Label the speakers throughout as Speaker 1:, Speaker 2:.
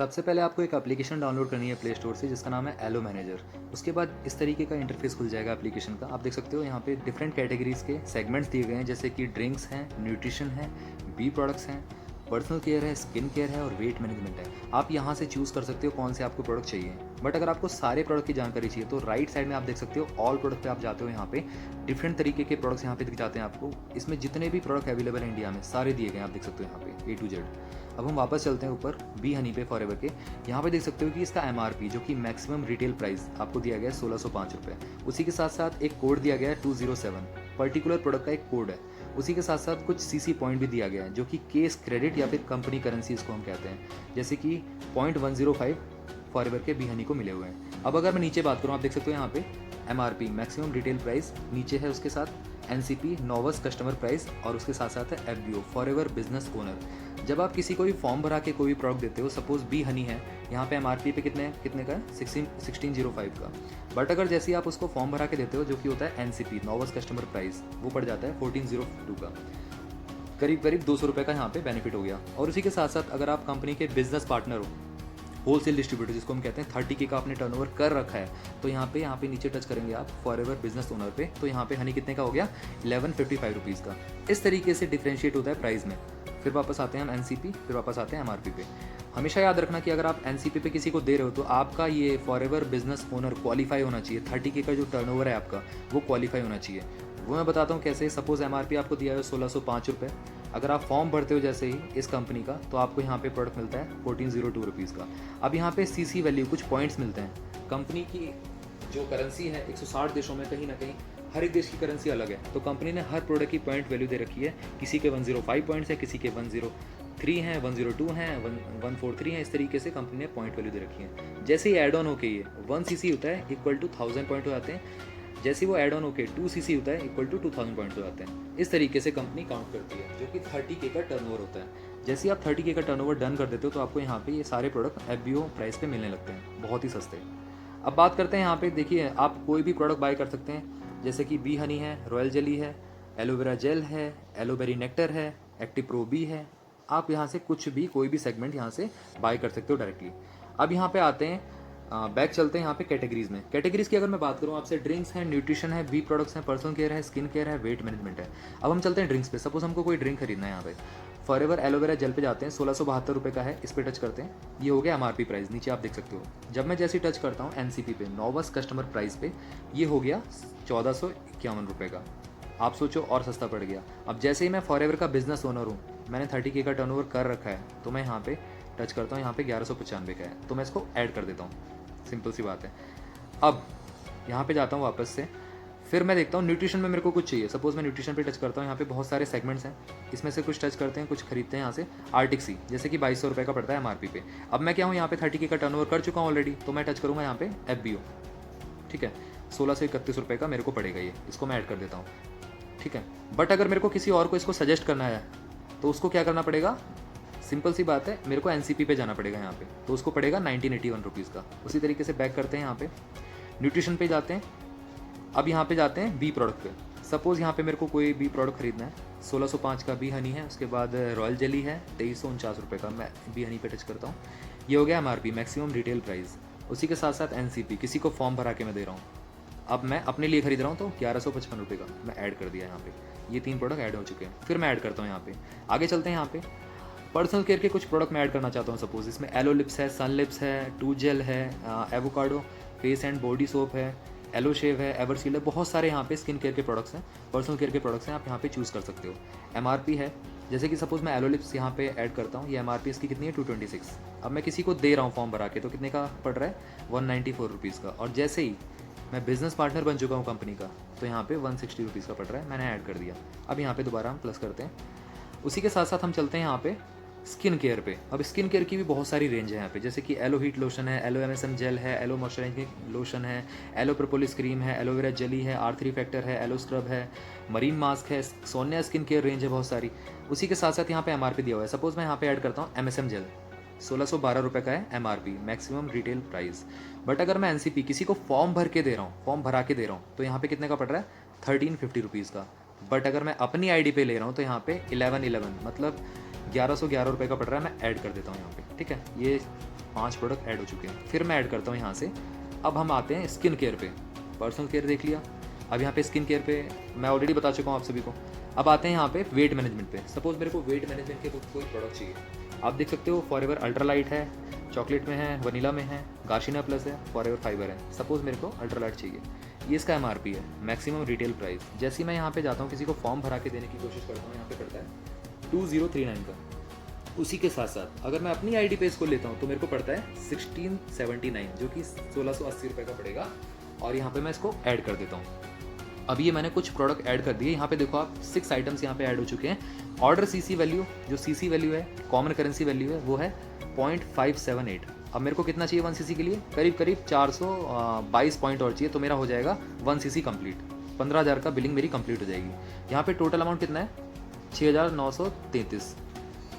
Speaker 1: सबसे पहले आपको एक एप्लीकेशन डाउनलोड करनी है प्ले स्टोर से जिसका नाम है एलो मैनेजर। उसके बाद इस तरीके का इंटरफेस खुल जाएगा एप्लीकेशन का। आप देख सकते हो यहाँ पे डिफरेंट कैटेगरीज के सेगमेंट्स दिए गए हैं, जैसे कि ड्रिंक्स हैं, न्यूट्रिशन है, बी प्रोडक्ट्स हैं, पर्सनल केयर है, स्किन केयर है और वेट मैनेजमेंट है। आप यहाँ से चूज़ कर सकते हो कौन से आपको प्रोडक्ट चाहिए। बट अगर आपको सारे प्रोडक्ट की जानकारी चाहिए तो राइट साइड में आप देख सकते हो ऑल प्रोडक्ट पे आप जाते हो। यहाँ पे डिफरेंट तरीके के प्रोडक्ट्स यहाँ पे दिख जाते हैं आपको। इसमें जितने भी प्रोडक्ट अवेलेबल है इंडिया में सारे दिए गए हैं, आप देख सकते हो यहाँ पे A to Z। अब हम वापस चलते हैं ऊपर बी हनी पे फॉरएवर के। यहाँ पे देख सकते हो कि इसका MRP जो कि मैक्सिमम रिटेल प्राइस आपको दिया गया है 1605 रुपये। उसी के साथ साथ एक कोड दिया गया है 207, पर्टिकुलर प्रोडक्ट का एक कोड है। उसी के साथ साथ कुछ CC पॉइंट भी दिया गया है जो कि केस क्रेडिट या फिर कंपनी करेंसी इसको हम कहते हैं, जैसे कि 0.105 फॉरएवर के बी हनी को मिले हुए हैं। अब अगर मैं नीचे बात करूँ, आप देख सकते हो यहाँ पे MRP मैक्सिमम रिटेल प्राइस नीचे है, उसके साथ NCP नोवस कस्टमर प्राइस और उसके साथ साथ है FBO फॉरएवर बिजनेस ओनर। जब आप किसी को भी फॉर्म भरा के कोई भी प्रोडक्ट देते हो, सपोज बी हनी है, यहाँ पे MRP पे कितने का है 1605 का। बट अगर जैसे ही आप उसको फॉर्म भरा के देते हो जो कि होता है NCP नोवस कस्टमर प्राइस, वो पड़ जाता है 1402 का। करीब करीब 200 रुपये का यहाँ पे बेनिफिट हो गया। और उसी के साथ साथ अगर आप कंपनी के बिजनेस पार्टनर हो, होलसेल डिस्ट्रीब्यूटर जिसको हम कहते हैं, 30K का आपने टर्नओवर कर रखा है, तो यहाँ पे नीचे टच करेंगे आप फॉरएवर बिजनेस ओनर पे, तो यहाँ पे हनी कितने का हो गया 1155 रुपीज़ का। इस तरीके से डिफ्रेंशिएट होता है प्राइस में। फिर वापस आते हैं हम NCP, फिर वापस आते हैं MRP पे। हमेशा याद रखना कि अगर आप NCP पे किसी को दे रहे हो तो आपका ये फॉरएवर बिजनेस ओनर क्वालिफाई होना चाहिए। 30K का जो टर्नओवर है आपका वो क्वालिफाई होना चाहिए। वो मैं बताता हूँ कैसे। सपोज MRP आपको दिया है 1605 रुपये। अगर आप फॉर्म भरते हो जैसे ही इस कंपनी का, तो आपको यहाँ पे प्रोडक्ट मिलता है 1402 रुपीज़ का। अब यहाँ पे CC वैल्यू कुछ पॉइंट्स मिलते हैं। कंपनी की जो करेंसी है 160 देशों में, कहीं ना कहीं हर एक देश की करेंसी अलग है, तो कंपनी ने हर प्रोडक्ट की पॉइंट वैल्यू दे रखी है। किसी के 105 पॉइंट्स है, किसी के 103 हैं, 102 हैं, 143 हैं। इस तरीके से कंपनी ने पॉइंट वैल्यू दे रखी है। जैसे ही एड ऑन होके ये 1 CC होता है इक्वल टू 1000 पॉइंट हो जाते हैं। जैसे वो एड ऑन होके 2 CC होता है इक्वल टू 2000 पॉइंट्स हो जाते हैं। इस तरीके से कंपनी काउंट करती है, जो कि 30K का टर्नओवर होता है। जैसे ही आप 30K का टर्नओवर डन कर देते हो तो आपको यहाँ पे ये सारे प्रोडक्ट FBO प्राइस पे मिलने लगते हैं, बहुत ही सस्ते। अब बात करते हैं यहाँ पे, देखिए आप कोई भी प्रोडक्ट बाय कर सकते हैं, जैसे कि बी हनी है, रॉयल जेली है, एलोवेरा जेल है, एलोबेरी नेक्टर है, एक्टिव प्रो बी है। आप यहाँ से कुछ भी कोई भी सेगमेंट यहाँ से बाय कर सकते हो डायरेक्टली। अब यहाँ पे आते हैं, बैक चलते हैं यहाँ पे कैटेगरीज में। कैटेगरीज की अगर मैं बात करूँ आपसे, ड्रिंक्स हैं, न्यूट्रिशन है, बी प्रोडक्ट्स हैं, पर्सनल केयर है, स्किन केयर है, वेट मैनेजमेंट है। अब हम चलते हैं ड्रिंक्स पे। सपोज हमको कोई ड्रिंक खरीदना है, यहाँ पे फॉरएवर एलोवेरा जेल पे जाते हैं, 1672 रुपये का है, इस पर टच करते हैं। ये हो गया MRP प्राइस, नीचे आप देख सकते हो। जब मैं जैसे टच करता हूँ NCP पे नोवस कस्टमर प्राइस पे, ये हो गया 1451 रुपये का। आप सोचो और सस्ता पड़ गया। अब जैसे ही मैं फॉरएवर का बिजनेस ओनर हूँ, मैंने 30K का टर्नओवर कर रखा है, तो मैं यहाँ पे टच करता हूँ, यहाँ पे 1195 का है, तो मैं इसको ऐड कर देता हूँ। सिंपल सी बात है। अब यहाँ पे जाता हूँ वापस से, फिर मैं देखता हूँ न्यूट्रिशन में मेरे को कुछ चाहिए। सपोज मैं न्यूट्रिशन पे टच करता हूँ, यहाँ पे बहुत सारे सेगमेंट्स हैं, इसमें से कुछ टच करते हैं, कुछ खरीदते हैं यहाँ से। आर्टिक सी जैसे कि 2200 रुपये का पड़ता है MRP पे। अब मैं क्या हूँ, यहाँ पे 30K का टर्नओवर कर चुका हूँ ऑलरेडी, तो मैं टच करूँगा यहाँ पे FBO, ठीक है, 1631 रुपये का मेरे को पड़ेगा ये, इसको मैं ऐड कर देता हूँ, ठीक है। बट अगर मेरे को किसी और को इसको सजेस्ट करना है तो उसको क्या करना पड़ेगा, सिंपल सी बात है, मेरे को NCP पे जाना पड़ेगा यहाँ पे, तो उसको पड़ेगा 1981 रुपीज़ का। उसी तरीके से बैक करते हैं, यहाँ पे न्यूट्रिशन पे जाते हैं। अब यहाँ पे जाते हैं बी प्रोडक्ट पे। सपोज़ यहाँ पे मेरे को कोई बी प्रोडक्ट खरीदना है, 1605 का बी हनी है, उसके बाद रॉयल जेली है 2349 रुपये का। मैं बी हनी पे टच करता हूँ, ये हो गया MRP मैक्सिमम रिटेल प्राइस। उसी के साथ साथ NCP, किसी को फॉर्म भरा के मैं दे रहा हूँ, अब मैं अपने लिए खरीद रहा हूँ, तो 1155 रुपये का मैं ऐड कर दिया यहाँ पे। ये 3 प्रोडक्ट ऐड हो चुके हैं। फिर मैं ऐड करता हूँ यहाँ पे, आगे चलते हैं। यहाँ पे पर्सनल केयर के कुछ प्रोडक्ट मैं ऐड करना चाहता हूँ। सपोज इसमें एलो लिप्स है, सन लिप्स है, टू जेल है, avocado face and body soap है, एलो शेव है, एवरसील है, बहुत सारे यहाँ पे स्किन केयर के प्रोडक्ट्स हैं, पर्सनल केयर के प्रोडक्ट्स हैं, आप यहाँ पे चूज़ कर सकते हो। MRP है, जैसे कि सपोज मैं एलो लिप्स यहाँ पे ऐड करता हूँ, ये MRP इसकी कितनी है 226। अब मैं किसी को दे रहा हूँ फॉर्म भरा के, तो कितने का पड़ रहा है 194 रुपीज़ का। और जैसे ही मैं बिजनेस पार्टनर बन चुका हूँ कंपनी का, तो यहाँ पे 160 रुपीज़ का पड़ रहा है, मैंने ऐड कर दिया। अब यहाँ पे दोबारा हम प्लस करते हैं। उसी के साथ साथ हम चलते हैं यहाँ पे स्किन केयर पे। अब स्किन केयर की भी बहुत सारी रेंज है यहाँ पे, जैसे कि एलो हीट लोशन है, एलो MSM जेल है, एलो मॉइस्चराइजिंग लोशन है, एलो प्रोपोलिस क्रीम है, एलोवेरा जेली है, R3 फैक्टर है, एलो स्क्रब है, मरीन मास्क है, सोनिया स्किन केयर रेंज है बहुत सारी। उसी के साथ साथ यहाँ पे MRP दिया हुआ है। सपोज मैं यहाँ पे ऐड करता हूँ MSM जेल, 1612 रुपये का है MRP maximum retail price. But अगर मैं NCP किसी को फॉर्म भर के दे रहा हूँ, फॉर्म भरा के दे रहा हूँ, तो यहाँ पे कितने का पड़ रहा है 1350 रुपीज़ का। बट अगर मैं अपनी ID पे ले रहा हूँ तो यहाँ पे 1111 मतलब 1111 रुपये का पड़ रहा है, मैं ऐड कर देता हूँ यहाँ पे, ठीक है। ये 5 प्रोडक्ट ऐड हो चुके हैं। फिर मैं ऐड करता हूँ यहाँ से। अब हम आते हैं स्किन केयर पे। पर्सनल केयर देख लिया। अब यहाँ पे स्किन केयर पे मैं ऑलरेडी बता चुका हूँ आप सभी को। अब आते हैं यहाँ पे वेट मैनेजमेंट पे। सपोज मेरे को वेट मैनेजमेंट के कोई प्रोडक्ट चाहिए। आप देख सकते हो फॉरएवर अल्ट्रालाइट है, चॉकलेट में है, वनीला में है, गार्शिना प्लस है, फॉरएवर फाइबर है। सपोज मेरे को अल्ट्रालाइट चाहिए। ये इसका MRP है, मैक्सिमम रिटेल प्राइस। जैसे ही मैं यहाँ पे जाता हूँ, किसी को फॉर्म भरा के देने की कोशिश करता हूँ, यहाँ पे पड़ता है 2039 का। उसी के साथ साथ अगर मैं अपनी ID पे इसको लेता हूँ तो मेरे को पड़ता है 1679, जो कि 1680 रुपये का पड़ेगा। और यहाँ पे मैं इसको ऐड कर देता हूँ। अभी ये मैंने कुछ प्रोडक्ट ऐड कर दिए। यहाँ पे देखो आप 6 आइटम्स यहाँ पे ऐड हो चुके हैं। ऑर्डर CC वैल्यू, जो CC वैल्यू है, कॉमन करेंसी वैल्यू है, वो है 0.578। अब मेरे को कितना चाहिए 1 CC के लिए? करीब करीब 422 पॉइंट और चाहिए, तो मेरा हो जाएगा 1 CC कंप्लीट। 15,000 का बिलिंग मेरी कंप्लीट हो जाएगी। यहाँ पे टोटल अमाउंट कितना है? 6,933।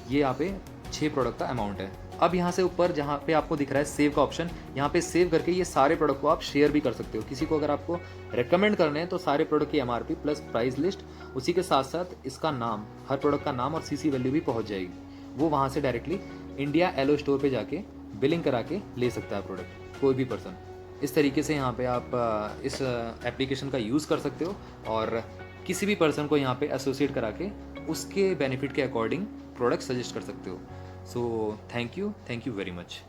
Speaker 1: ये यहाँ पे 6 प्रोडक्ट का अमाउंट है। अब यहाँ से ऊपर जहाँ पे आपको दिख रहा है सेव का ऑप्शन, यहाँ पे सेव करके ये सारे प्रोडक्ट को आप शेयर भी कर सकते हो। किसी को अगर आपको रेकमेंड करने हैं तो सारे प्रोडक्ट की MRP प्लस प्राइस लिस्ट, उसी के साथ साथ इसका नाम, हर प्रोडक्ट का नाम और CC वैल्यू भी पहुँच जाएगी। वो वहाँ से डायरेक्टली इंडिया एलो स्टोर पे जाके बिलिंग करा के ले सकता है प्रोडक्ट, कोई भी पर्सन। इस तरीके से यहाँ पे आप इस एप्लीकेशन का यूज़ कर सकते हो और किसी भी पर्सन को यहाँ पे एसोसिएट करा के उसके बेनिफिट के अकॉर्डिंग प्रोडक्ट सजेस्ट कर सकते हो। So thank you very much.